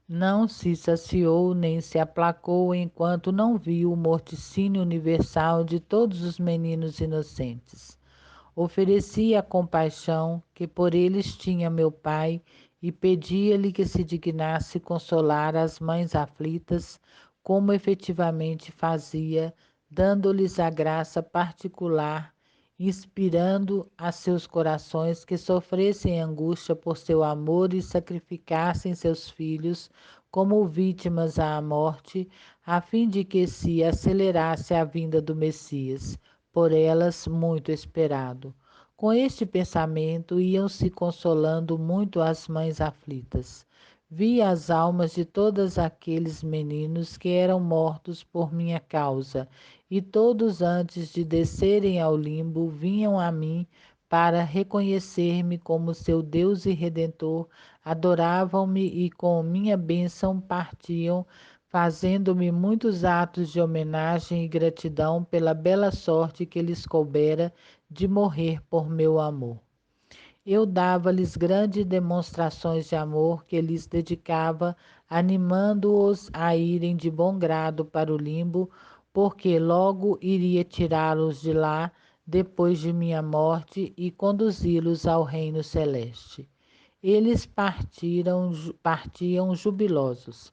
Não se saciou nem se aplacou enquanto não viu o morticínio universal de todos os meninos inocentes. Oferecia a compaixão que por eles tinha meu pai e pedia-lhe que se dignasse consolar as mães aflitas, como efetivamente fazia, dando-lhes a graça particular, inspirando a seus corações que sofressem angústia por seu amor e sacrificassem seus filhos como vítimas à morte, a fim de que se acelerasse a vinda do Messias, por elas muito esperado. Com este pensamento iam se consolando muito as mães aflitas. Vi as almas de todos aqueles meninos que eram mortos por minha causa, e todos antes de descerem ao limbo vinham a mim para reconhecer-me como seu Deus e Redentor, adoravam-me e com minha bênção partiam, fazendo-me muitos atos de homenagem e gratidão pela bela sorte que lhes coubera de morrer por meu amor. Eu dava-lhes grandes demonstrações de amor que lhes dedicava, animando-os a irem de bom grado para o limbo, porque logo iria tirá-los de lá depois de minha morte e conduzi-los ao reino celeste. Eles partiam jubilosos.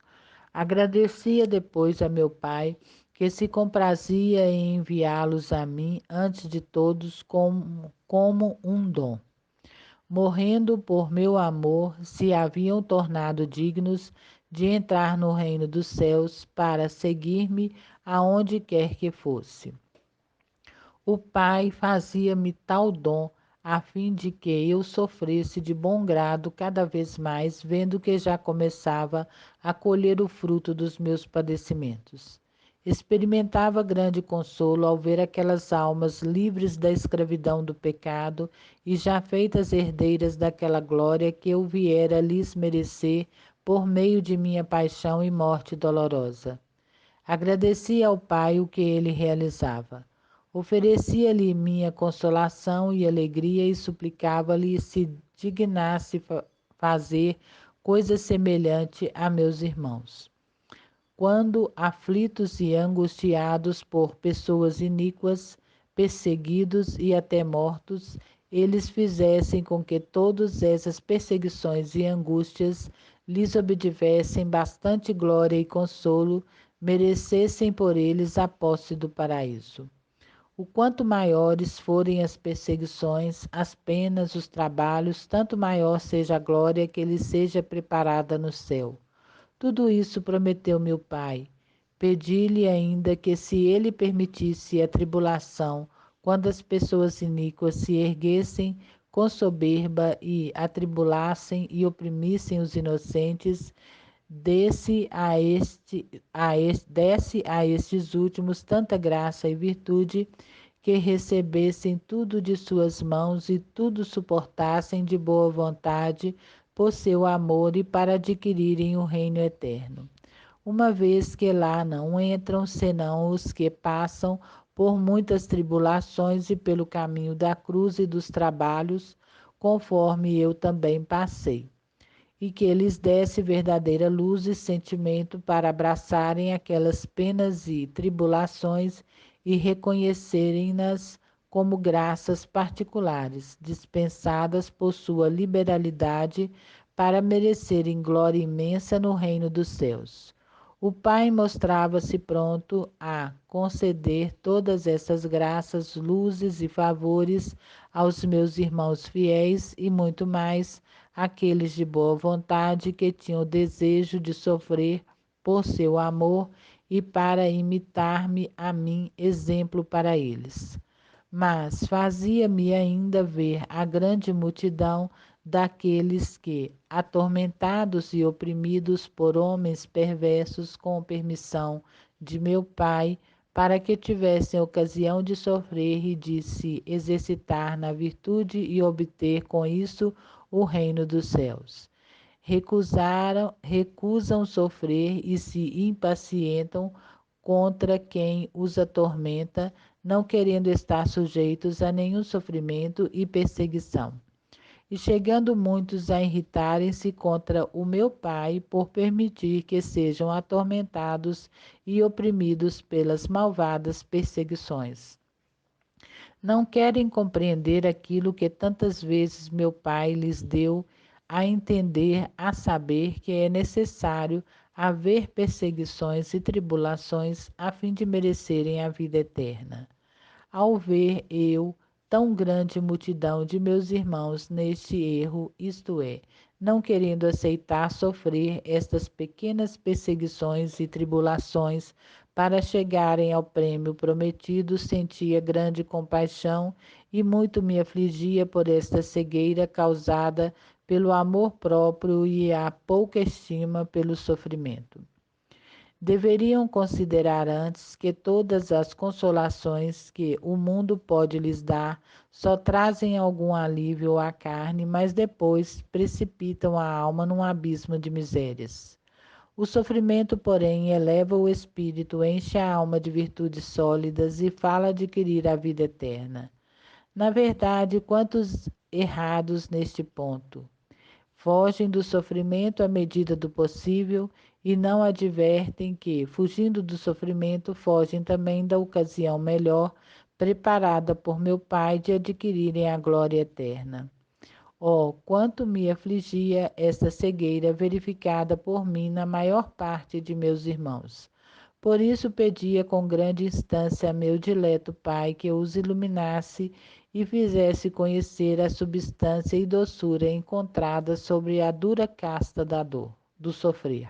Agradecia depois a meu pai, que se comprazia em enviá-los a mim antes de todos como um dom. Morrendo por meu amor, se haviam tornado dignos de entrar no reino dos céus para seguir-me aonde quer que fosse. O Pai fazia-me tal dom, a fim de que eu sofresse de bom grado cada vez mais, vendo que já começava a colher o fruto dos meus padecimentos. Experimentava grande consolo ao ver aquelas almas livres da escravidão do pecado e já feitas herdeiras daquela glória que eu viera lhes merecer por meio de minha paixão e morte dolorosa. Agradecia ao Pai o que ele realizava. Oferecia-lhe minha consolação e alegria e suplicava-lhe se dignasse fazer coisa semelhante a meus irmãos. Quando aflitos e angustiados por pessoas iníquas, perseguidos e até mortos, eles fizessem com que todas essas perseguições e angústias lhes obtivessem bastante glória e consolo, merecessem por eles a posse do paraíso. O quanto maiores forem as perseguições, as penas, os trabalhos, tanto maior seja a glória que lhes seja preparada no céu. Tudo isso prometeu meu pai. Pedi-lhe ainda que, se ele permitisse a tribulação, quando as pessoas iníquas se erguessem com soberba e atribulassem e oprimissem os inocentes, desse a estes últimos tanta graça e virtude que recebessem tudo de suas mãos e tudo suportassem de boa vontade por seu amor e para adquirirem o reino eterno. Uma vez que lá não entram senão os que passam por muitas tribulações e pelo caminho da cruz e dos trabalhos, conforme eu também passei, e que lhes desse verdadeira luz e sentimento para abraçarem aquelas penas e tribulações e reconhecerem-nas como graças particulares, dispensadas por sua liberalidade para merecerem glória imensa no reino dos céus. O Pai mostrava-se pronto a conceder todas essas graças, luzes e favores aos meus irmãos fiéis e muito mais aqueles de boa vontade que tinham o desejo de sofrer por seu amor e para imitar-me a mim, exemplo para eles. Mas fazia-me ainda ver a grande multidão daqueles que, atormentados e oprimidos por homens perversos, com permissão de meu Pai, para que tivessem ocasião de sofrer e de se exercitar na virtude e obter com isso o reino dos céus. Recusam sofrer e se impacientam contra quem os atormenta, não querendo estar sujeitos a nenhum sofrimento e perseguição. e chegando muitos a irritarem-se contra o meu Pai por permitir que sejam atormentados e oprimidos pelas malvadas perseguições. Não querem compreender aquilo que tantas vezes meu Pai lhes deu a entender, a saber que é necessário haver perseguições e tribulações a fim de merecerem a vida eterna. Ao ver eu tão grande multidão de meus irmãos neste erro, isto é, não querendo aceitar sofrer estas pequenas perseguições e tribulações para chegarem ao prêmio prometido, sentia grande compaixão e muito me afligia por esta cegueira causada pelo amor próprio e a pouca estima pelo sofrimento. Deveriam considerar antes que todas as consolações que o mundo pode lhes dar só trazem algum alívio à carne, mas depois precipitam a alma num abismo de misérias. O sofrimento, porém, eleva o espírito, enche a alma de virtudes sólidas e fala adquirir a vida eterna. Na verdade, quantos errados neste ponto! Fogem do sofrimento à medida do possível e não advertem que, fugindo do sofrimento, fogem também da ocasião melhor preparada por meu Pai de adquirirem a glória eterna. Oh, quanto me afligia esta cegueira verificada por mim na maior parte de meus irmãos. Por isso pedia com grande instância a meu dileto Pai que os iluminasse e fizesse conhecer a substância e doçura encontrada sobre a dura casta da dor, do sofrer.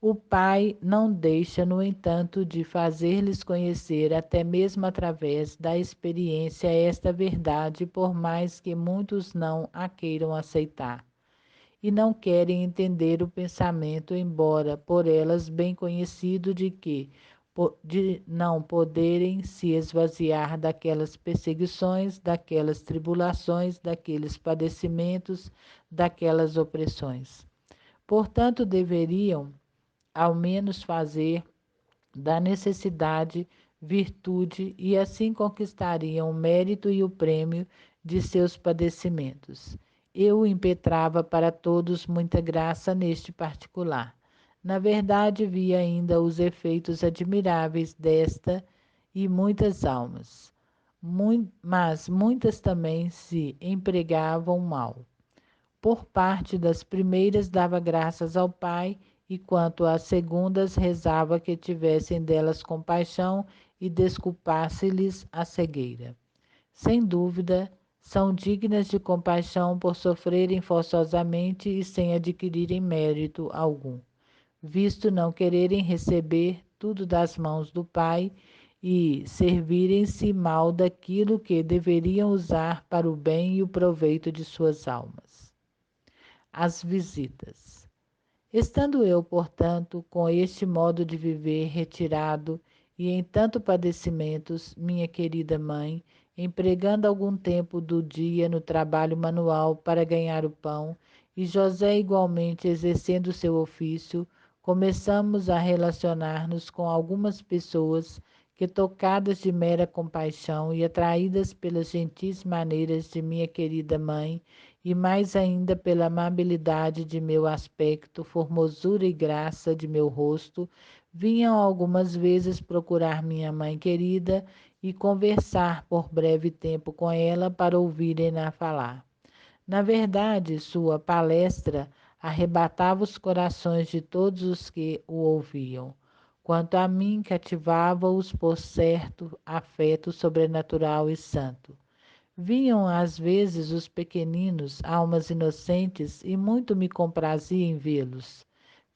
O Pai não deixa, no entanto, de fazer-lhes conhecer, até mesmo através da experiência, esta verdade, por mais que muitos não a queiram aceitar e não querem entender o pensamento, embora por elas bem conhecido de não poderem se esvaziar daquelas perseguições, daquelas tribulações, daqueles padecimentos, daquelas opressões. Portanto, deveriam ao menos fazer da necessidade virtude e assim conquistariam o mérito e o prêmio de seus padecimentos. Eu impetrava para todos muita graça neste particular. Na verdade, vi ainda os efeitos admiráveis desta e muitas almas, mas muitas também se empregavam mal. Por parte das primeiras dava graças ao Pai, e quanto às segundas rezava que tivessem delas compaixão e desculpasse-lhes a cegueira. Sem dúvida, são dignas de compaixão por sofrerem forçosamente e sem adquirirem mérito algum, visto não quererem receber tudo das mãos do Pai e servirem-se mal daquilo que deveriam usar para o bem e o proveito de suas almas. As visitas. Estando eu, portanto, com este modo de viver retirado e em tanto padecimentos, minha querida mãe, empregando algum tempo do dia no trabalho manual para ganhar o pão, e José igualmente exercendo seu ofício, começamos a relacionar-nos com algumas pessoas que, tocadas de mera compaixão e atraídas pelas gentis maneiras de minha querida mãe, e mais ainda pela amabilidade de meu aspecto, formosura e graça de meu rosto, vinham algumas vezes procurar minha mãe querida e conversar por breve tempo com ela para ouvirem-na falar. Na verdade, sua palestra arrebatava os corações de todos os que o ouviam. Quanto a mim, cativava-os por certo afeto sobrenatural e santo. Vinham às vezes os pequeninos, almas inocentes, e muito me comprazia em vê-los.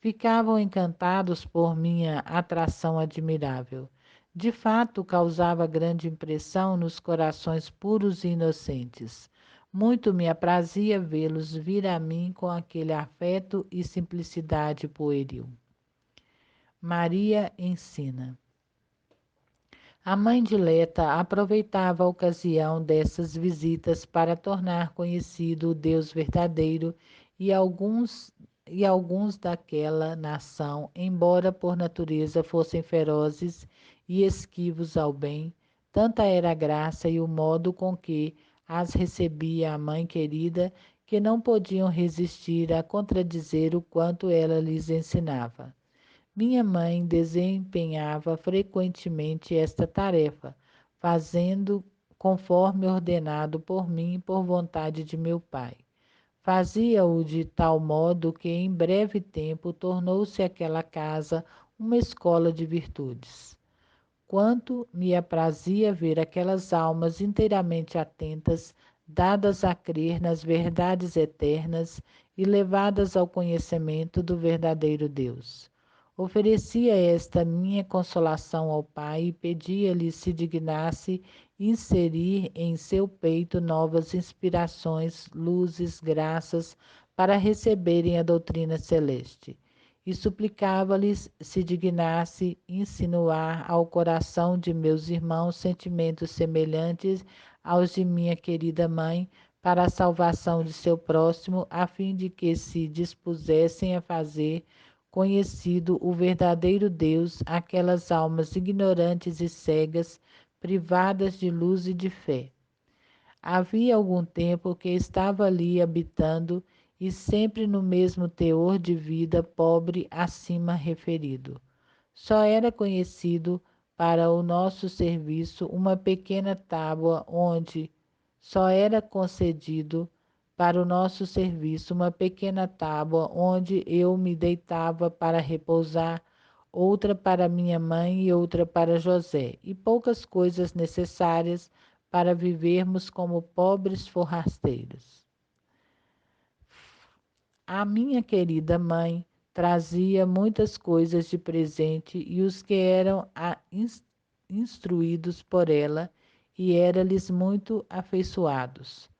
Ficavam encantados por minha atração admirável. De fato, causava grande impressão nos corações puros e inocentes. Muito me aprazia vê-los vir a mim com aquele afeto e simplicidade pueril. Maria ensina. A mãe dileta aproveitava a ocasião dessas visitas para tornar conhecido o Deus verdadeiro e alguns daquela nação, embora por natureza fossem ferozes e esquivos ao bem, tanta era a graça e o modo com que as recebia a mãe querida, que não podiam resistir a contradizer o quanto ela lhes ensinava. Minha mãe desempenhava frequentemente esta tarefa, fazendo conforme ordenado por mim e por vontade de meu pai. Fazia-o de tal modo que em breve tempo tornou-se aquela casa uma escola de virtudes. Quanto me aprazia ver aquelas almas inteiramente atentas, dadas a crer nas verdades eternas e levadas ao conhecimento do verdadeiro Deus. Oferecia esta minha consolação ao Pai e pedia-lhe se dignasse inserir em seu peito novas inspirações, luzes, graças, para receberem a doutrina celeste e suplicava-lhes se dignasse insinuar ao coração de meus irmãos sentimentos semelhantes aos de minha querida mãe para a salvação de seu próximo, a fim de que se dispusessem a fazer conhecido o verdadeiro Deus àquelas almas ignorantes e cegas, privadas de luz e de fé. Havia algum tempo que estava ali habitando e sempre no mesmo teor de vida pobre acima referido. Só era conhecido para o nosso serviço uma pequena tábua onde só era concedido para o nosso serviço uma pequena tábua onde eu me deitava para repousar, outra para minha mãe e outra para José, e poucas coisas necessárias para vivermos como pobres forrasteiros. A minha querida mãe trazia muitas coisas de presente e os que eram instruídos por ela e era-lhes muito afeiçoados.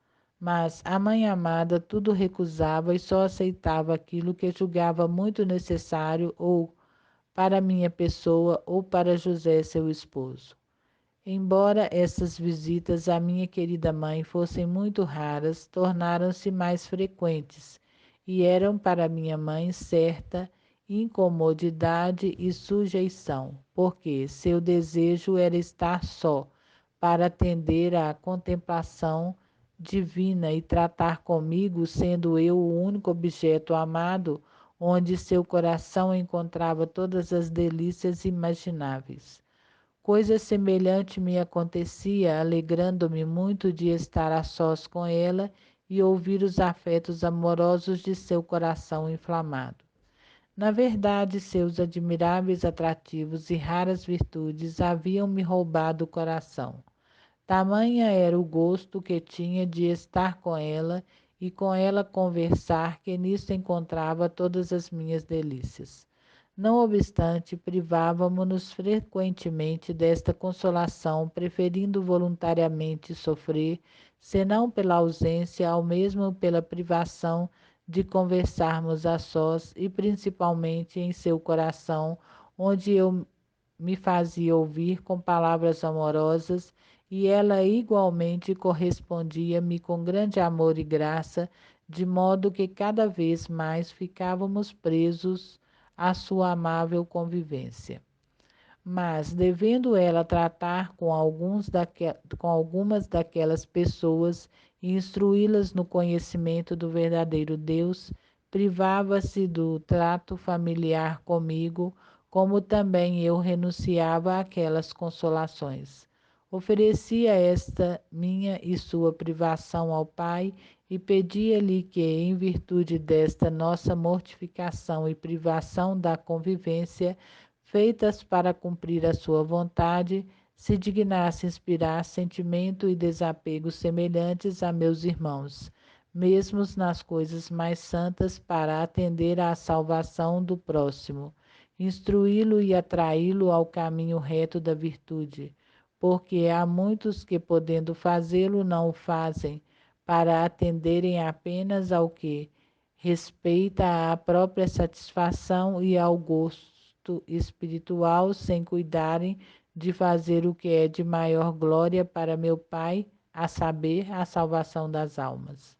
Mas a mãe amada tudo recusava e só aceitava aquilo que julgava muito necessário ou para minha pessoa ou para José, seu esposo. Embora essas visitas à minha querida mãe fossem muito raras, tornaram-se mais frequentes e eram para minha mãe certa incomodidade e sujeição, porque seu desejo era estar só, para atender à contemplação divina e tratar comigo, sendo eu o único objeto amado, onde seu coração encontrava todas as delícias imagináveis. Coisa semelhante me acontecia, alegrando-me muito de estar a sós com ela e ouvir os afetos amorosos de seu coração inflamado. Na verdade, seus admiráveis atrativos e raras virtudes haviam-me roubado o coração. Tamanha era o gosto que tinha de estar com ela e com ela conversar, que nisso encontrava todas as minhas delícias. Não obstante, privávamo-nos frequentemente desta consolação, preferindo voluntariamente sofrer, senão pela ausência, ao mesmo pela privação de conversarmos a sós e principalmente em seu coração, onde eu me fazia ouvir com palavras amorosas e ela igualmente correspondia-me com grande amor e graça, de modo que cada vez mais ficávamos presos à sua amável convivência. Mas, devendo ela tratar com algumas daquelas pessoas e instruí-las no conhecimento do verdadeiro Deus, privava-se do trato familiar comigo, como também eu renunciava àquelas consolações. Oferecia esta minha e sua privação ao Pai e pedia-lhe que, em virtude desta nossa mortificação e privação da convivência, feitas para cumprir a sua vontade, se dignasse inspirar sentimento e desapego semelhantes a meus irmãos, mesmo nas coisas mais santas, para atender à salvação do próximo, instruí-lo e atraí-lo ao caminho reto da virtude, porque há muitos que, podendo fazê-lo, não o fazem, para atenderem apenas ao que respeita à própria satisfação e ao gosto espiritual, sem cuidarem de fazer o que é de maior glória para meu Pai, a saber, a salvação das almas.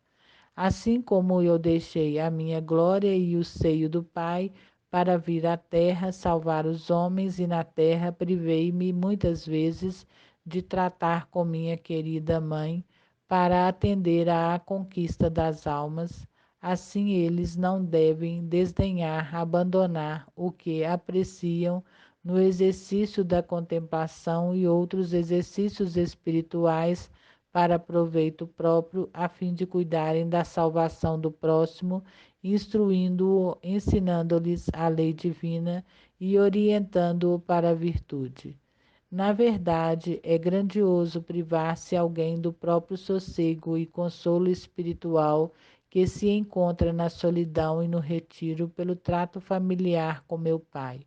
Assim como eu deixei a minha glória e o seio do Pai para vir à terra salvar os homens, e na terra privei-me muitas vezes de tratar com minha querida mãe, para atender à conquista das almas. Assim, eles não devem desdenhar, abandonar o que apreciam no exercício da contemplação e outros exercícios espirituais para proveito próprio, a fim de cuidarem da salvação do próximo, instruindo-o, ensinando-lhes a lei divina e orientando-o para a virtude. Na verdade, é grandioso privar-se alguém do próprio sossego e consolo espiritual que se encontra na solidão e no retiro pelo trato familiar com meu pai.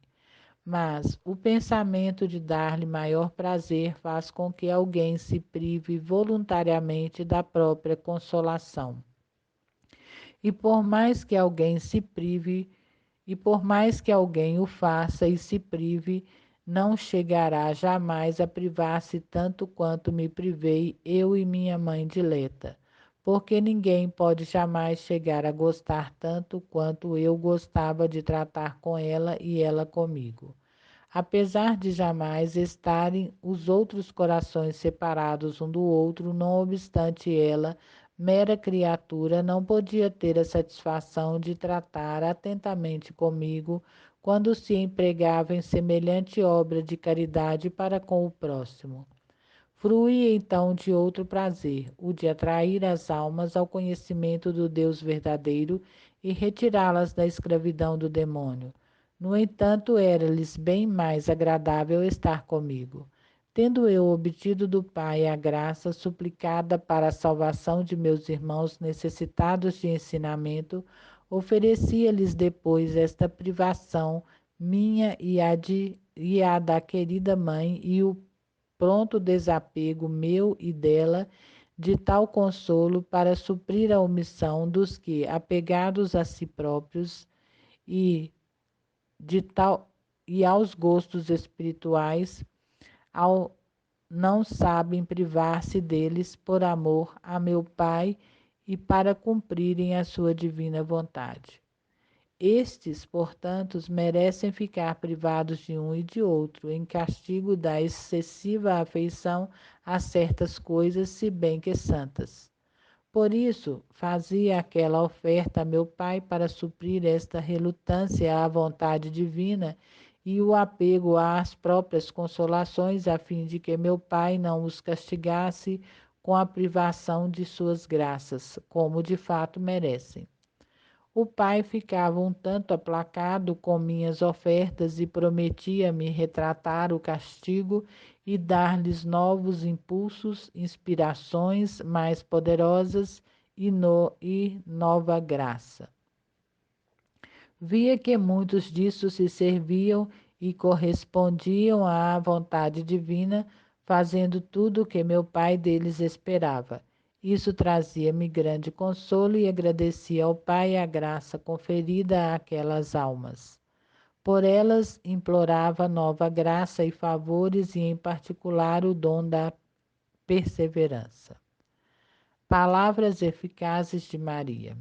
Mas o pensamento de dar-lhe maior prazer faz com que alguém se prive voluntariamente da própria consolação. E por mais que alguém se prive, e por mais que alguém o faça e se prive, não chegará jamais a privar-se tanto quanto me privei eu e minha mãe dileta, porque ninguém pode jamais chegar a gostar tanto quanto eu gostava de tratar com ela e ela comigo. Apesar de jamais estarem os outros corações separados um do outro, não obstante ela, mera criatura, não podia ter a satisfação de tratar atentamente comigo quando se empregava em semelhante obra de caridade para com o próximo. Fruía então de outro prazer, o de atrair as almas ao conhecimento do Deus verdadeiro e retirá-las da escravidão do demônio. No entanto, era-lhes bem mais agradável estar comigo. Tendo eu obtido do Pai a graça suplicada para a salvação de meus irmãos necessitados de ensinamento, oferecia-lhes depois esta privação minha e a da querida mãe e o pronto desapego meu e dela de tal consolo para suprir a omissão dos que, apegados a si próprios e de tal e aos gostos espirituais, ao, não sabem privar-se deles por amor a meu Pai e para cumprirem a sua divina vontade. Estes, portanto, merecem ficar privados de um e de outro, em castigo da excessiva afeição a certas coisas, se bem que santas. Por isso, fazia aquela oferta a meu pai para suprir esta relutância à vontade divina e o apego às próprias consolações, a fim de que meu pai não os castigasse com a privação de suas graças, como de fato merecem. O pai ficava um tanto aplacado com minhas ofertas e prometia-me retratar o castigo e dar-lhes novos impulsos, inspirações mais poderosas e nova graça. Via que muitos disso se serviam e correspondiam à vontade divina, fazendo tudo o que meu pai deles esperava. Isso trazia-me grande consolo e agradecia ao Pai a graça conferida àquelas almas. Por elas implorava nova graça e favores, e em particular o dom da perseverança. Palavras eficazes de Maria.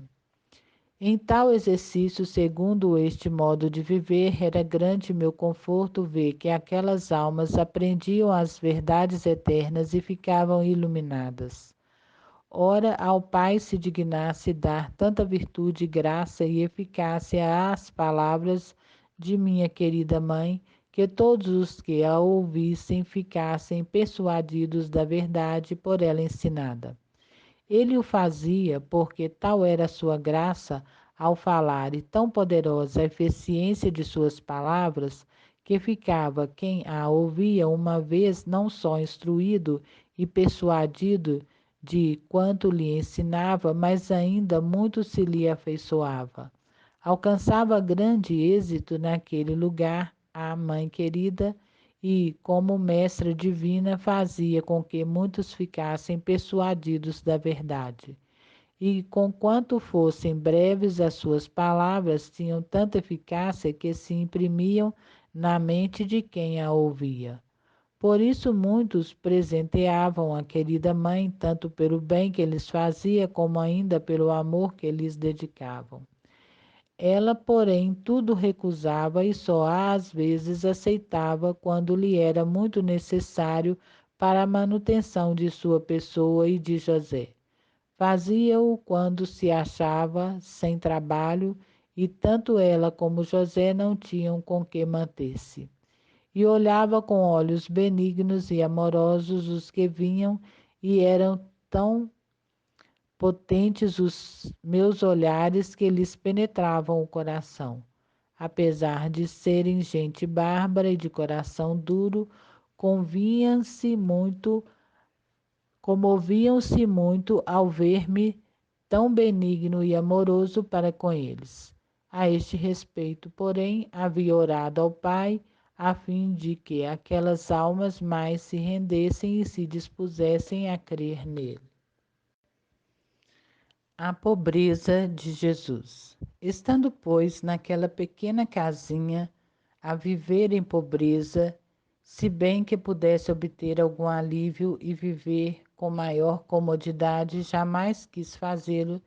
Em tal exercício, segundo este modo de viver, era grande meu conforto ver que aquelas almas aprendiam as verdades eternas e ficavam iluminadas. Ora, ao Pai se dignasse dar tanta virtude, graça e eficácia às palavras de minha querida mãe, que todos os que a ouvissem ficassem persuadidos da verdade por ela ensinada. Ele o fazia porque tal era a sua graça ao falar e tão poderosa a eficiência de suas palavras, que ficava quem a ouvia uma vez não só instruído e persuadido de quanto lhe ensinava, mas ainda muito se lhe afeiçoava. Alcançava grande êxito naquele lugar a mãe querida e, como mestra divina, fazia com que muitos ficassem persuadidos da verdade. E, conquanto fossem breves, as suas palavras tinham tanta eficácia que se imprimiam na mente de quem a ouvia. Por isso, muitos presenteavam a querida mãe, tanto pelo bem que lhes fazia, como ainda pelo amor que lhes dedicavam. Ela, porém, tudo recusava e só às vezes aceitava quando lhe era muito necessário para a manutenção de sua pessoa e de José. Fazia-o quando se achava sem trabalho e tanto ela como José não tinham com que manter-se. E olhava com olhos benignos e amorosos os que vinham, e eram tão potentes os meus olhares que lhes penetravam o coração. Apesar de serem gente bárbara e de coração duro, convinham-se muito comoviam-se muito ao ver-me tão benigno e amoroso para com eles. A este respeito, porém, havia orado ao Pai, a fim de que aquelas almas mais se rendessem e se dispusessem a crer nele. A pobreza de Jesus. Estando, pois, naquela pequena casinha, a viver em pobreza, se bem que pudesse obter algum alívio e viver com maior comodidade, jamais quis fazê-lo,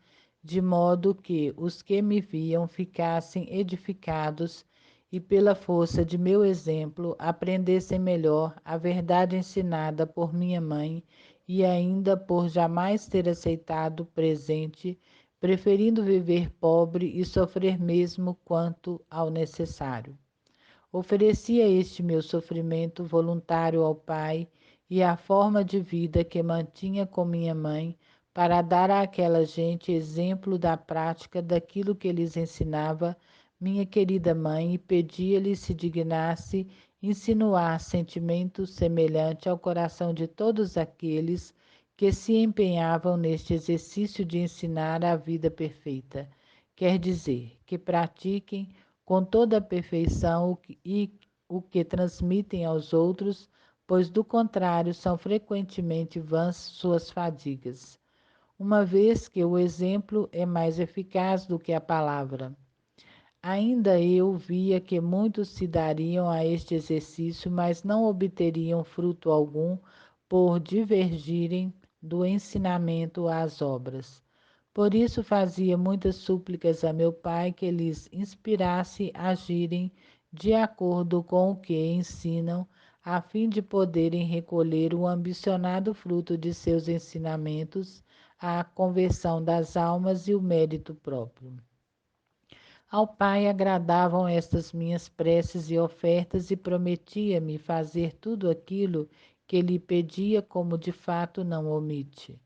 de modo que os que me viam ficassem edificados e, pela força de meu exemplo, aprendessem melhor a verdade ensinada por minha mãe e ainda por jamais ter aceitado presente, preferindo viver pobre e sofrer mesmo quanto ao necessário. Oferecia este meu sofrimento voluntário ao Pai e à forma de vida que mantinha com minha mãe, para dar àquela gente exemplo da prática daquilo que lhes ensinava minha querida mãe, e pedia-lhe se dignasse insinuar sentimento semelhante ao coração de todos aqueles que se empenhavam neste exercício de ensinar a vida perfeita. Quer dizer, que pratiquem com toda a perfeição o que transmitem aos outros, pois do contrário são frequentemente vãs suas fadigas, uma vez que o exemplo é mais eficaz do que a palavra. Ainda eu via que muitos se dariam a este exercício, mas não obteriam fruto algum por divergirem do ensinamento às obras. Por isso fazia muitas súplicas a meu pai que lhes inspirasse a agirem de acordo com o que ensinam, a fim de poderem recolher o ambicionado fruto de seus ensinamentos, a conversão das almas e o mérito próprio. Ao Pai agradavam estas minhas preces e ofertas e prometia-me fazer tudo aquilo que lhe pedia, como de fato não omite.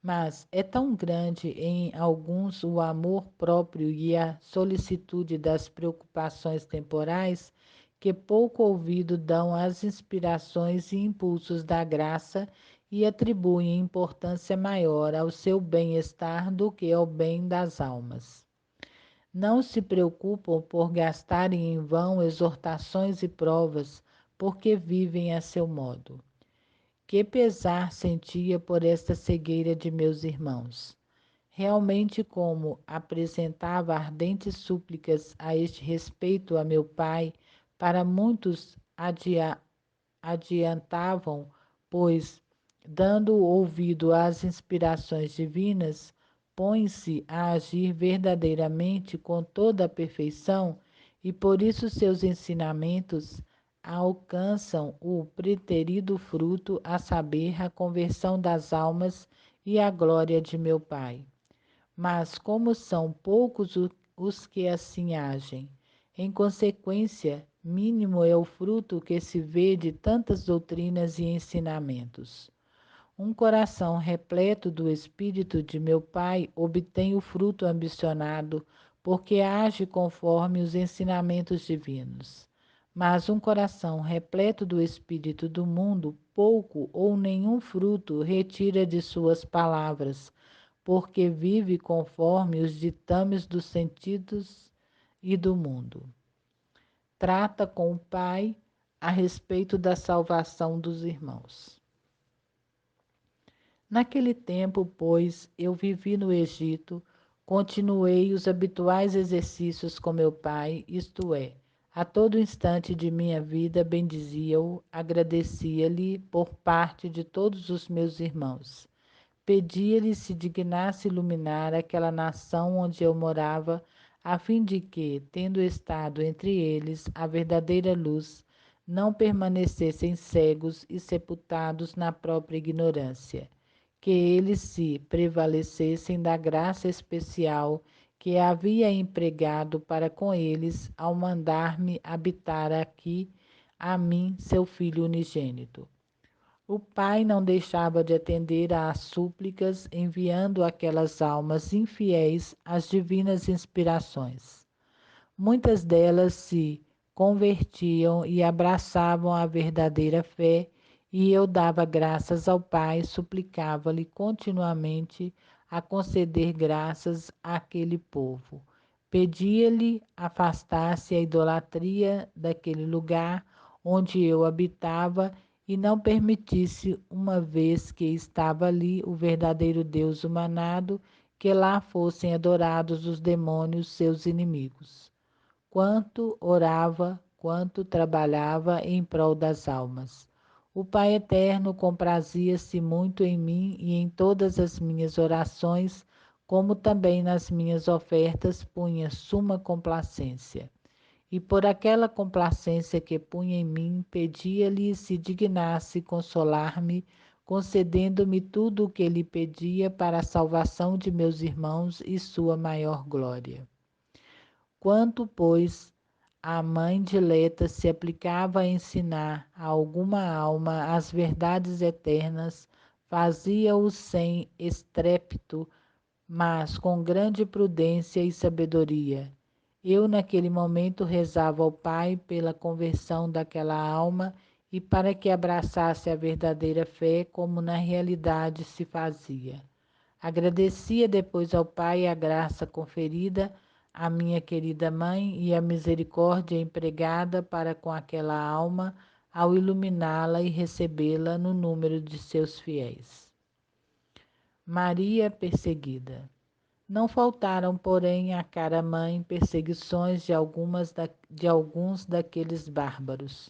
Mas é tão grande em alguns o amor próprio e a solicitude das preocupações temporais que pouco ouvido dão às inspirações e impulsos da graça e atribuem importância maior ao seu bem-estar do que ao bem das almas. Não se preocupam por gastarem em vão exortações e provas, porque vivem a seu modo. Que pesar sentia por esta cegueira de meus irmãos. Realmente, como apresentava ardentes súplicas a este respeito a meu pai, para muitos adiantavam, pois, dando ouvido às inspirações divinas, põe-se a agir verdadeiramente com toda a perfeição, e por isso seus ensinamentos alcançam o preterido fruto, a saber, a conversão das almas e a glória de meu Pai. Mas como são poucos os que assim agem, em consequência, mínimo é o fruto que se vê de tantas doutrinas e ensinamentos. Um coração repleto do Espírito de meu Pai obtém o fruto ambicionado, porque age conforme os ensinamentos divinos. Mas um coração repleto do Espírito do mundo, pouco ou nenhum fruto retira de suas palavras, porque vive conforme os ditames dos sentidos e do mundo. Trata com o Pai a respeito da salvação dos irmãos. Naquele tempo, pois, eu vivi no Egito, continuei os habituais exercícios com meu pai, isto é, a todo instante de minha vida bendizia-o, agradecia-lhe por parte de todos os meus irmãos. Pedia-lhe se dignasse iluminar aquela nação onde eu morava, a fim de que, tendo estado entre eles, a verdadeira luz não permanecessem cegos e sepultados na própria ignorância, que eles se prevalecessem da graça especial que havia empregado para com eles ao mandar-me habitar aqui, a mim, seu filho unigênito. O pai não deixava de atender às súplicas, enviando aquelas almas infiéis às divinas inspirações. Muitas delas se convertiam e abraçavam a verdadeira fé, e eu dava graças ao Pai, suplicava-lhe continuamente a conceder graças àquele povo. Pedia-lhe afastasse a idolatria daquele lugar onde eu habitava e não permitisse, uma vez que estava ali o verdadeiro Deus humanado, que lá fossem adorados os demônios, seus inimigos. Quanto orava, quanto trabalhava em prol das almas. O Pai Eterno comprazia-se muito em mim e em todas as minhas orações, como também nas minhas ofertas punha suma complacência. E por aquela complacência que punha em mim, pedia-lhe se dignasse consolar-me, concedendo-me tudo o que lhe pedia para a salvação de meus irmãos e sua maior glória. Quanto, pois, a mãe dileta se aplicava a ensinar a alguma alma as verdades eternas, fazia-o sem estrépito, mas com grande prudência e sabedoria. Eu, naquele momento, rezava ao Pai pela conversão daquela alma e para que abraçasse a verdadeira fé, como na realidade se fazia. Agradecia depois ao Pai a graça conferida à minha querida mãe e a misericórdia empregada para com aquela alma ao iluminá-la e recebê-la no número de seus fiéis. Maria perseguida. Não faltaram, porém, à cara mãe perseguições de alguns daqueles bárbaros.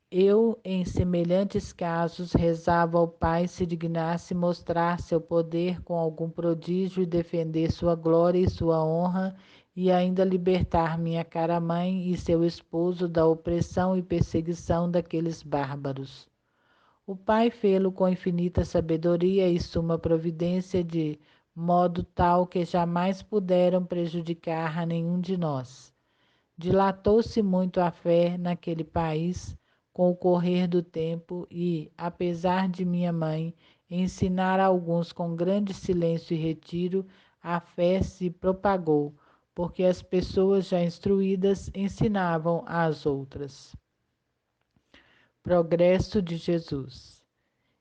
Eu, em semelhantes casos, rezava ao Pai se dignasse mostrar seu poder com algum prodígio e defender sua glória e sua honra, e ainda libertar minha cara mãe e seu esposo da opressão e perseguição daqueles bárbaros. O Pai fê-lo com infinita sabedoria e suma providência, de modo tal que jamais puderam prejudicar a nenhum de nós. Dilatou-se muito a fé naquele país com o correr do tempo e, apesar de minha mãe ensinar a alguns com grande silêncio e retiro, a fé se propagou, porque as pessoas já instruídas ensinavam às outras. Progresso de Jesus.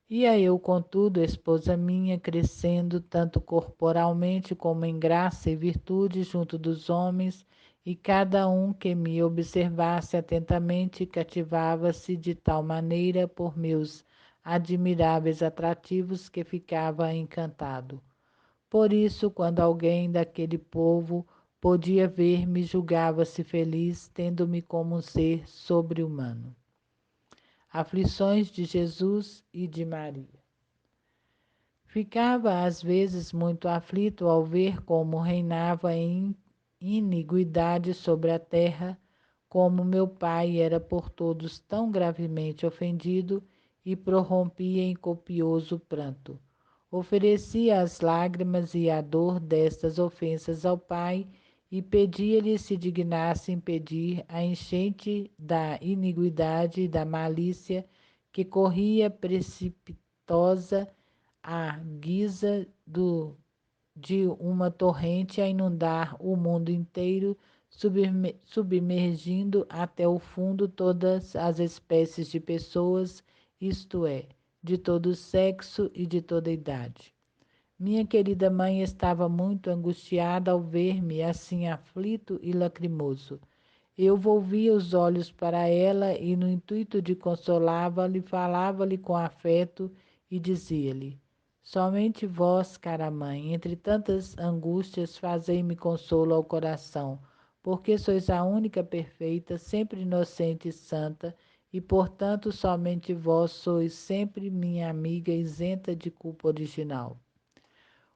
Ia eu, contudo, esposa minha, crescendo tanto corporalmente como em graça e virtude junto dos homens, e cada um que me observasse atentamente cativava-se de tal maneira por meus admiráveis atrativos que ficava encantado. Por isso, quando alguém daquele povo podia ver-me, julgava-se feliz, tendo-me como um ser sobre-humano. Aflições de Jesus e de Maria. Ficava às vezes muito aflito ao ver como reinava em iniguidade sobre a terra, como meu pai era por todos tão gravemente ofendido e prorrompia em copioso pranto. Oferecia as lágrimas e a dor destas ofensas ao pai e pedia-lhe se dignasse impedir a enchente da iniguidade e da malícia que corria precipitosa à guisa de uma torrente a inundar o mundo inteiro, submergindo até o fundo todas as espécies de pessoas, isto é, de todo sexo e de toda idade. Minha querida mãe estava muito angustiada ao ver-me assim aflito e lacrimoso. Eu volvia os olhos para ela e, no intuito de consolá-la, falava-lhe com afeto e dizia-lhe: somente vós, cara mãe, entre tantas angústias, fazei-me consolo ao coração, porque sois a única perfeita, sempre inocente e santa, e, portanto, somente vós sois sempre minha amiga isenta de culpa original.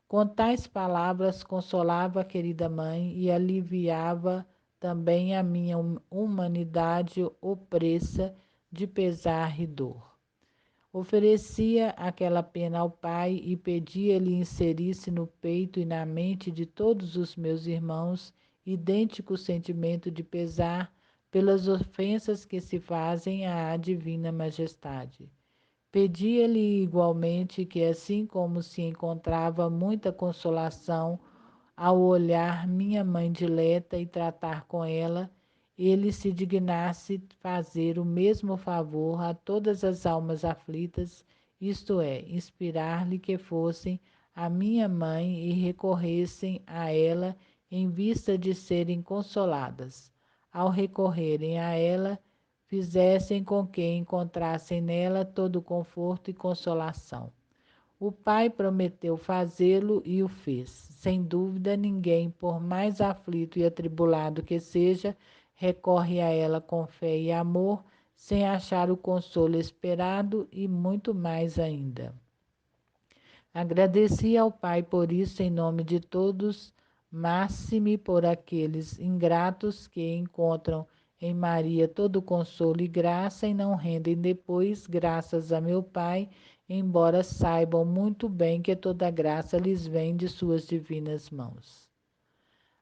Com tais palavras consolava a querida mãe e aliviava também a minha humanidade opressa, de pesar e dor. Oferecia aquela pena ao Pai e pedia-lhe inserisse no peito e na mente de todos os meus irmãos idêntico sentimento de pesar pelas ofensas que se fazem à Divina Majestade. Pedia-lhe igualmente que, assim como se encontrava muita consolação ao olhar minha mãe dileta e tratar com ela, ele se dignasse fazer o mesmo favor a todas as almas aflitas, isto é, inspirar-lhe que fossem a minha mãe e recorressem a ela em vista de serem consoladas. Ao recorrerem a ela, fizessem com que encontrassem nela todo conforto e consolação. O pai prometeu fazê-lo e o fez. Sem dúvida, ninguém, por mais aflito e atribulado que seja, recorre a ela com fé e amor, sem achar o consolo esperado e muito mais ainda. Agradeci ao Pai por isso em nome de todos, máxime por aqueles ingratos que encontram em Maria todo consolo e graça e não rendem depois graças a meu Pai, embora saibam muito bem que toda graça lhes vem de suas divinas mãos.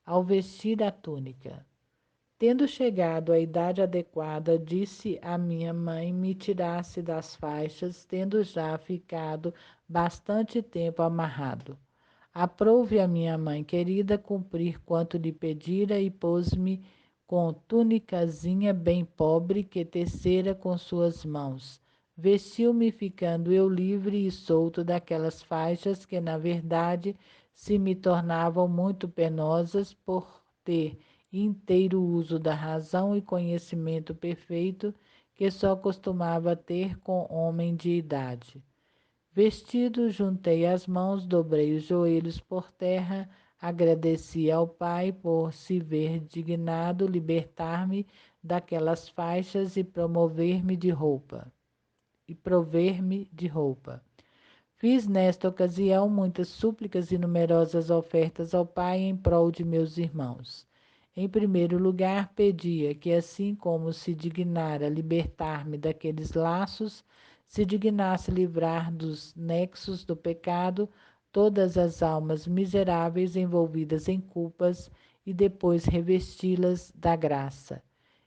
Ao vestir a túnica. Tendo chegado à idade adequada, disse a minha mãe me tirasse das faixas, tendo já ficado bastante tempo amarrado. Aprouve a minha mãe querida cumprir quanto lhe pedira e pôs-me com tunicazinha bem pobre que tecera com suas mãos. Vestiu-me ficando eu livre e solto daquelas faixas que, na verdade, se me tornavam muito penosas por ter inteiro uso da razão e conhecimento perfeito que só costumava ter com homem de idade. Vestido, juntei as mãos, dobrei os joelhos por terra, agradeci ao Pai por se ver dignado libertar-me daquelas faixas e promover-me de roupa, e prover-me de roupa. Fiz nesta ocasião muitas súplicas e numerosas ofertas ao Pai em prol de meus irmãos. Em primeiro lugar, pedia que, assim como se dignara libertar-me daqueles laços, se dignasse livrar dos nexos do pecado todas as almas miseráveis envolvidas em culpas e depois revesti-las da graça.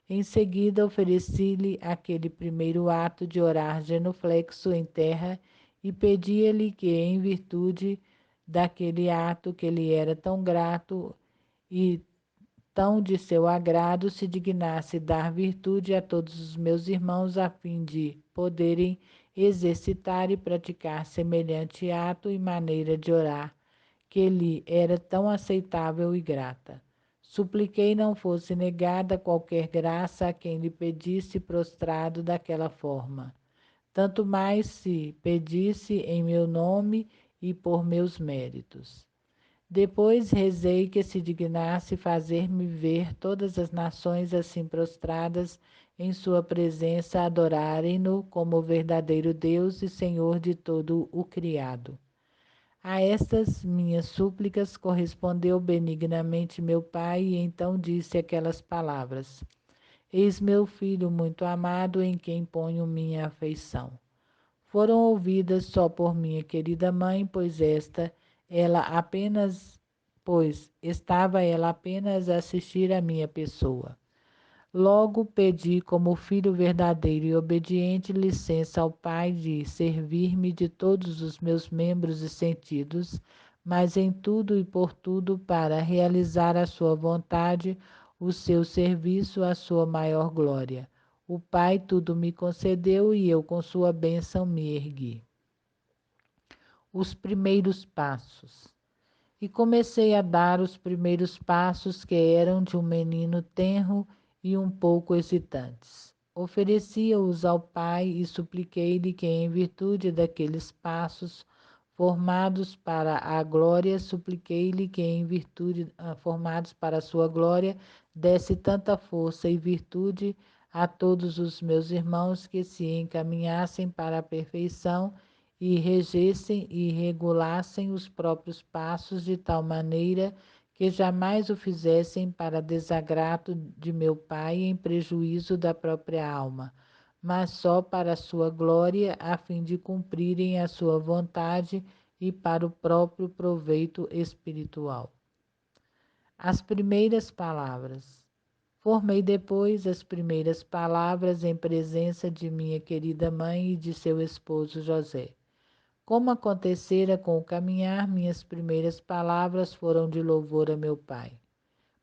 Em seguida, ofereci-lhe aquele primeiro ato de orar genuflexo em terra e pedia-lhe que, em virtude daquele ato que lhe era tão grato e tão de seu agrado, se dignasse dar virtude a todos os meus irmãos, a fim de poderem exercitar e praticar semelhante ato e maneira de orar, que lhe era tão aceitável e grata. Supliquei não fosse negada qualquer graça a quem lhe pedisse prostrado daquela forma, tanto mais se pedisse em meu nome e por meus méritos. Depois rezei que se dignasse fazer-me ver todas as nações assim prostradas em sua presença adorarem-no como verdadeiro Deus e Senhor de todo o criado. A estas minhas súplicas correspondeu benignamente meu Pai e então disse aquelas palavras: Eis meu filho muito amado em quem ponho minha afeição. Foram ouvidas só por minha querida mãe, pois estava ela apenas a assistir à minha pessoa. Logo pedi, como filho verdadeiro e obediente, licença ao Pai de servir-me de todos os meus membros e sentidos, mas em tudo e por tudo para realizar a sua vontade, o seu serviço, a sua maior glória. O Pai tudo me concedeu e eu, com sua bênção, me ergui. Os primeiros passos. E comecei a dar os primeiros passos que eram de um menino tenro e um pouco hesitantes. Oferecia-os ao Pai e supliquei-lhe que, em virtude daqueles passos formados para a glória, supliquei-lhe que, em virtude formados para a sua glória, desse tanta força e virtude a todos os meus irmãos que se encaminhassem para a perfeição e regessem e regulassem os próprios passos de tal maneira que jamais o fizessem para desagrado de meu Pai em prejuízo da própria alma, mas só para a sua glória, a fim de cumprirem a sua vontade e para o próprio proveito espiritual. As primeiras palavras. Formei depois as primeiras palavras em presença de minha querida mãe e de seu esposo José. Como acontecera com o caminhar, minhas primeiras palavras foram de louvor a meu pai.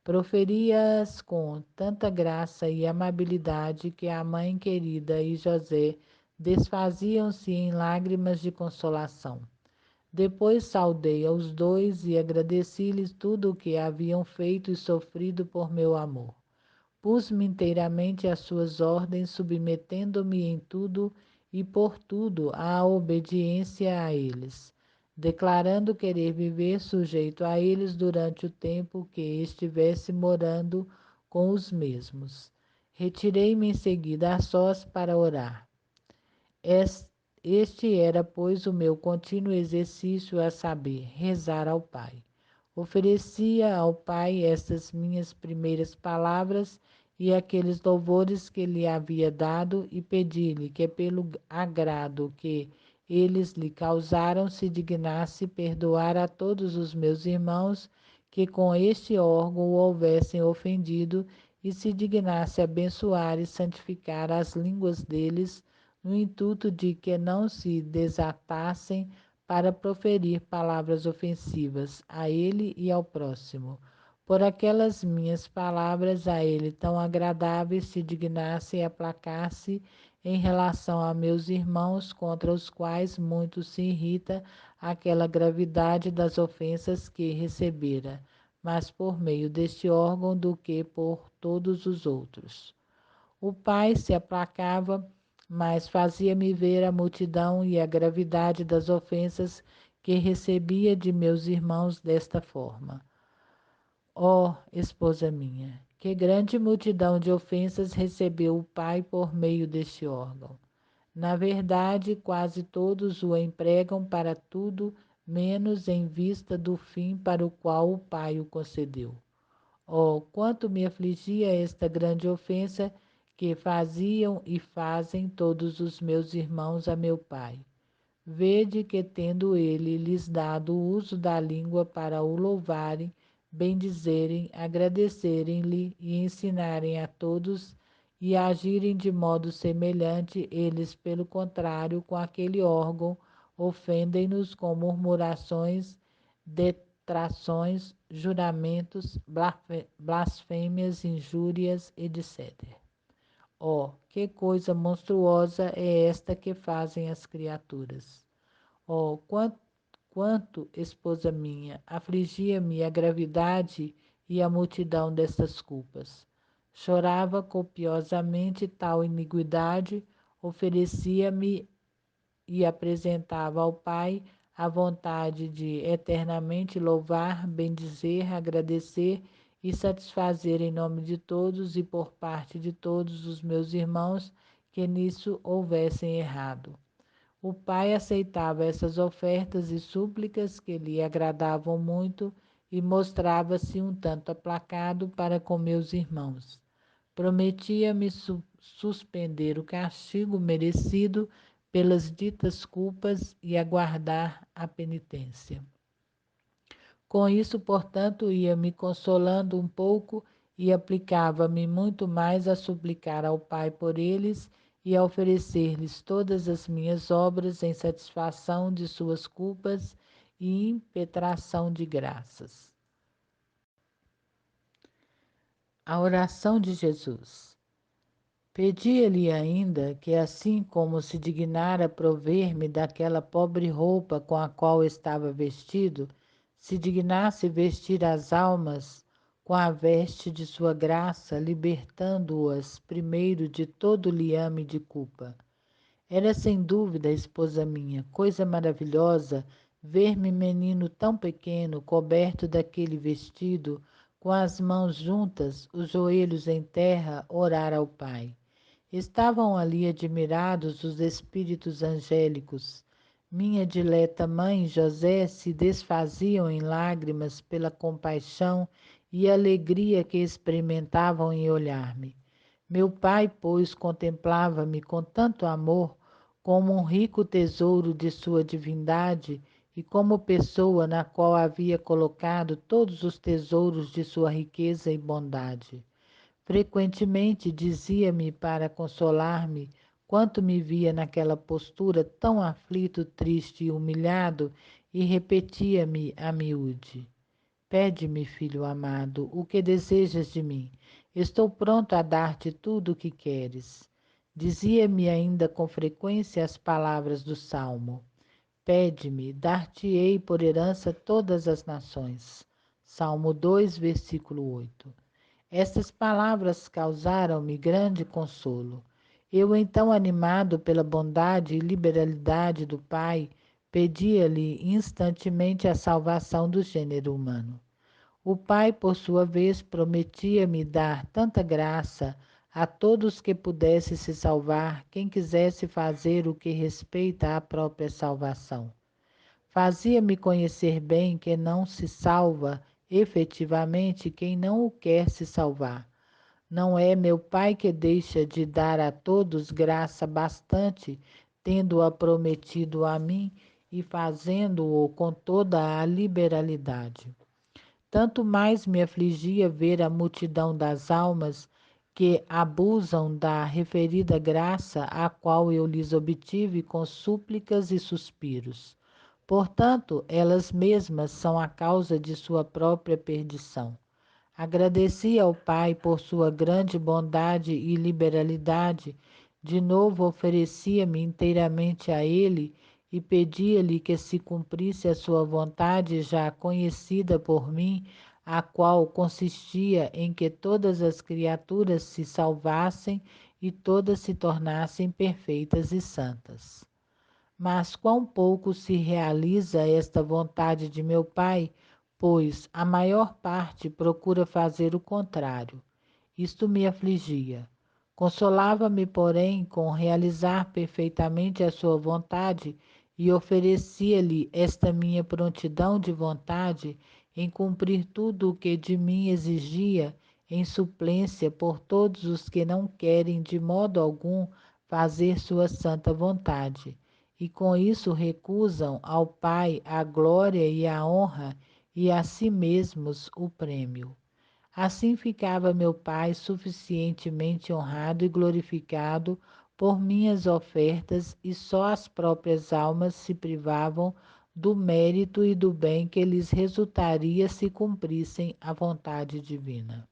Proferi-as com tanta graça e amabilidade que a mãe querida e José desfaziam-se em lágrimas de consolação. Depois saudei aos dois e agradeci-lhes tudo o que haviam feito e sofrido por meu amor. Pus-me inteiramente às suas ordens, submetendo-me em tudo e por tudo à obediência a eles, declarando querer viver sujeito a eles durante o tempo que estivesse morando com os mesmos. Retirei-me em seguida a sós para orar. Este era, pois, o meu contínuo exercício, a saber, rezar ao Pai. Oferecia ao Pai estas minhas primeiras palavras e aqueles louvores que lhe havia dado, e pedi-lhe que, pelo agrado que eles lhe causaram, se dignasse perdoar a todos os meus irmãos que com este órgão o houvessem ofendido, e se dignasse abençoar e santificar as línguas deles, no intuito de que não se desatassem para proferir palavras ofensivas a ele e ao próximo. Por aquelas minhas palavras a ele tão agradáveis, se dignasse e aplacasse em relação a meus irmãos, contra os quais muito se irrita aquela gravidade das ofensas que recebera, mas por meio deste órgão do que por todos os outros. O pai se aplacava, mas fazia-me ver a multidão e a gravidade das ofensas que recebia de meus irmãos desta forma. Ó, esposa minha, que grande multidão de ofensas recebeu o pai por meio deste órgão. Na verdade, quase todos o empregam para tudo, menos em vista do fim para o qual o pai o concedeu. Oh, quanto me afligia esta grande ofensa que faziam e fazem todos os meus irmãos a meu pai. Vede que, tendo ele lhes dado o uso da língua para o louvarem, bendizerem, agradecerem-lhe e ensinarem a todos e agirem de modo semelhante, eles, pelo contrário, com aquele órgão, ofendem-nos com murmurações, detrações, juramentos, blasfêmias, injúrias, etc. Oh, que coisa monstruosa é esta que fazem as criaturas! Oh, quanto, esposa minha, afligia-me a gravidade e a multidão destas culpas. Chorava copiosamente tal iniquidade, oferecia-me e apresentava ao Pai a vontade de eternamente louvar, bendizer, agradecer e satisfazer em nome de todos e por parte de todos os meus irmãos que nisso houvessem errado. O pai aceitava essas ofertas e súplicas que lhe agradavam muito e mostrava-se um tanto aplacado para com meus irmãos. Prometia-me suspender o castigo merecido pelas ditas culpas e aguardar a penitência. Com isso, portanto, ia me consolando um pouco e aplicava-me muito mais a suplicar ao Pai por eles e a oferecer-lhes todas as minhas obras em satisfação de suas culpas e impetração de graças. A oração de Jesus. Pedia-lhe ainda que, assim como se dignara prover-me daquela pobre roupa com a qual estava vestido, se dignasse vestir as almas com a veste de sua graça, libertando-as primeiro de todo liame de culpa. Era sem dúvida, esposa minha, coisa maravilhosa ver-me menino tão pequeno, coberto daquele vestido, com as mãos juntas, os joelhos em terra, orar ao Pai. Estavam ali admirados os espíritos angélicos. Minha dileta mãe e José se desfaziam em lágrimas pela compaixão e alegria que experimentavam em olhar-me. Meu pai, pois, contemplava-me com tanto amor, como um rico tesouro de sua divindade e como pessoa na qual havia colocado todos os tesouros de sua riqueza e bondade. Frequentemente dizia-me para consolar-me quanto me via naquela postura tão aflito, triste e humilhado, e repetia-me a miúde: Pede-me, filho amado, o que desejas de mim. Estou pronto a dar-te tudo o que queres. Dizia-me ainda com frequência as palavras do Salmo: Pede-me, dar-te-ei por herança todas as nações. Salmo 2, versículo 8. Estas palavras causaram-me grande consolo. Eu, então, animado pela bondade e liberalidade do Pai, pedia-lhe instantemente a salvação do gênero humano. O Pai, por sua vez, prometia-me dar tanta graça a todos que pudesse se salvar, quem quisesse fazer o que respeita à própria salvação. Fazia-me conhecer bem que não se salva efetivamente quem não o quer se salvar. Não é meu Pai que deixa de dar a todos graça bastante, tendo-a prometido a mim e fazendo-o com toda a liberalidade. Tanto mais me afligia ver a multidão das almas que abusam da referida graça, a qual eu lhes obtive com súplicas e suspiros. Portanto, elas mesmas são a causa de sua própria perdição. Agradeci ao Pai por sua grande bondade e liberalidade. De novo oferecia-me inteiramente a Ele e pedia-lhe que se cumprisse a sua vontade já conhecida por mim, a qual consistia em que todas as criaturas se salvassem e todas se tornassem perfeitas e santas. Mas quão pouco se realiza esta vontade de meu Pai, pois a maior parte procura fazer o contrário. Isto me afligia. Consolava-me, porém, com realizar perfeitamente a sua vontade e oferecia-lhe esta minha prontidão de vontade em cumprir tudo o que de mim exigia, em suplência por todos os que não querem de modo algum fazer sua santa vontade e com isso recusam ao Pai a glória e a honra e a si mesmos o prêmio. Assim ficava meu Pai suficientemente honrado e glorificado por minhas ofertas, e só as próprias almas se privavam do mérito e do bem que lhes resultaria se cumprissem a vontade divina.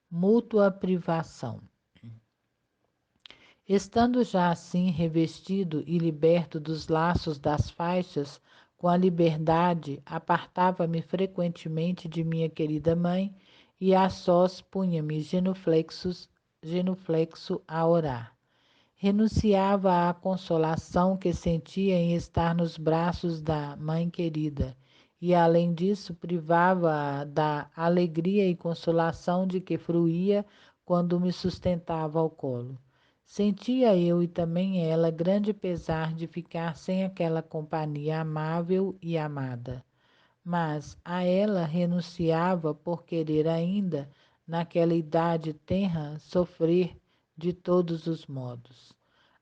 Mútua privação. Estando já assim revestido e liberto dos laços das faixas, com a liberdade, apartava-me frequentemente de minha querida mãe e a sós punha-me genuflexo a orar. Renunciava à consolação que sentia em estar nos braços da mãe querida, e além disso privava-a da alegria e consolação de que fruía quando me sustentava ao colo. Sentia eu e também ela grande pesar de ficar sem aquela companhia amável e amada, mas a ela renunciava por querer ainda, naquela idade tenra, sofrer de todos os modos.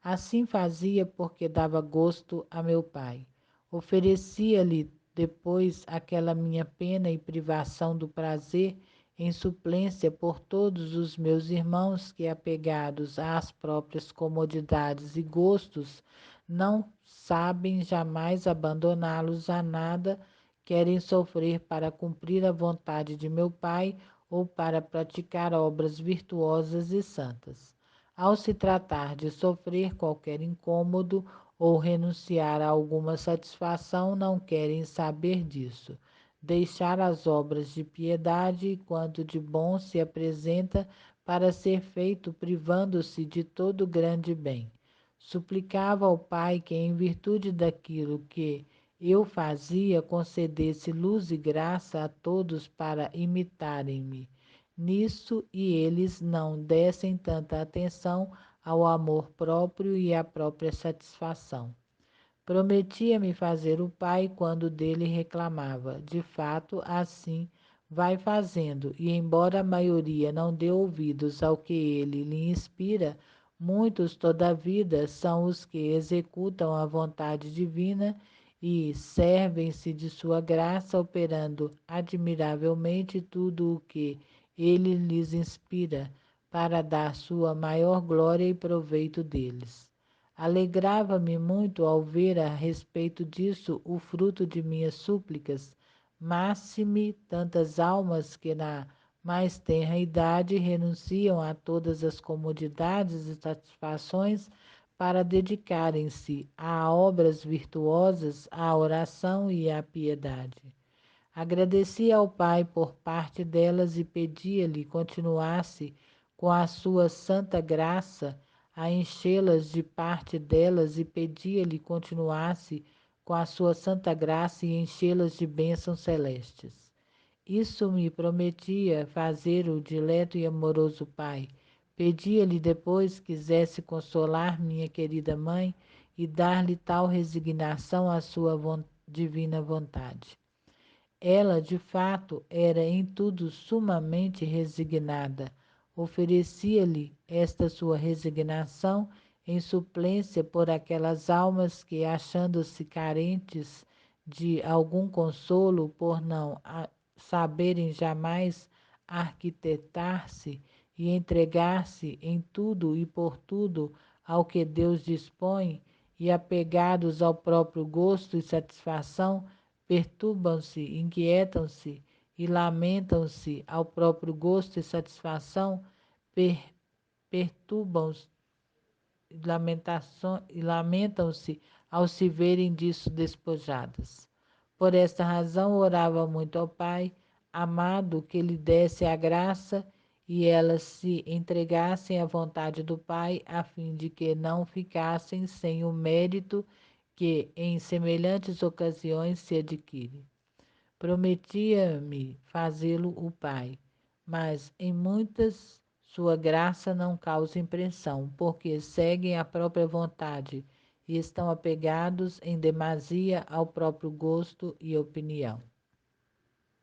Assim fazia porque dava gosto a meu pai. Oferecia-lhe depois aquela minha pena e privação do prazer em suplência por todos os meus irmãos que, apegados às próprias comodidades e gostos, não sabem jamais abandoná-los a nada, querem sofrer para cumprir a vontade de meu Pai ou para praticar obras virtuosas e santas. Ao se tratar de sofrer qualquer incômodo ou renunciar a alguma satisfação, não querem saber disso. Deixar as obras de piedade e quanto de bom se apresenta para ser feito, privando-se de todo grande bem. Suplicava ao Pai que, em virtude daquilo que eu fazia, concedesse luz e graça a todos para imitarem-me nisso e eles não dessem tanta atenção ao amor próprio e à própria satisfação. Prometia-me fazer o Pai quando dele reclamava. De fato, assim vai fazendo, e embora a maioria não dê ouvidos ao que ele lhe inspira, muitos, todavia, são os que executam a vontade divina e servem-se de sua graça, operando admiravelmente tudo o que ele lhes inspira, para dar sua maior glória e proveito deles. Alegrava-me muito ao ver a respeito disso o fruto de minhas súplicas, máxime tantas almas que na mais tenra idade renunciam a todas as comodidades e satisfações para dedicarem-se a obras virtuosas, à oração e à piedade. Agradeci ao Pai por parte delas e pedia-lhe continuasse com a sua santa graça a enchê-las de parte delas e pedia-lhe continuasse com a sua santa graça e enchê-las de bênçãos celestes. Isso me prometia fazer o dileto e amoroso Pai. Pedia-lhe depois quisesse consolar minha querida mãe e dar-lhe tal resignação à sua divina vontade. Ela, de fato, era em tudo sumamente resignada. Oferecia-lhe esta sua resignação em suplência por aquelas almas que, achando-se carentes de algum consolo por não saberem jamais arquitetar-se e entregar-se em tudo e por tudo ao que Deus dispõe, e apegados ao próprio gosto e satisfação, perturbam-se, inquietam-se e lamentam-se ao próprio gosto e satisfação, perturbam-se e lamentam-se ao se verem disso despojadas. Por esta razão, orava muito ao Pai, amado, que lhe desse a graça e elas se entregassem à vontade do Pai, a fim de que não ficassem sem o mérito que em semelhantes ocasiões se adquire. Prometia-me fazê-lo o Pai, mas em muitas sua graça não causa impressão, porque seguem a própria vontade e estão apegados em demasia ao próprio gosto e opinião.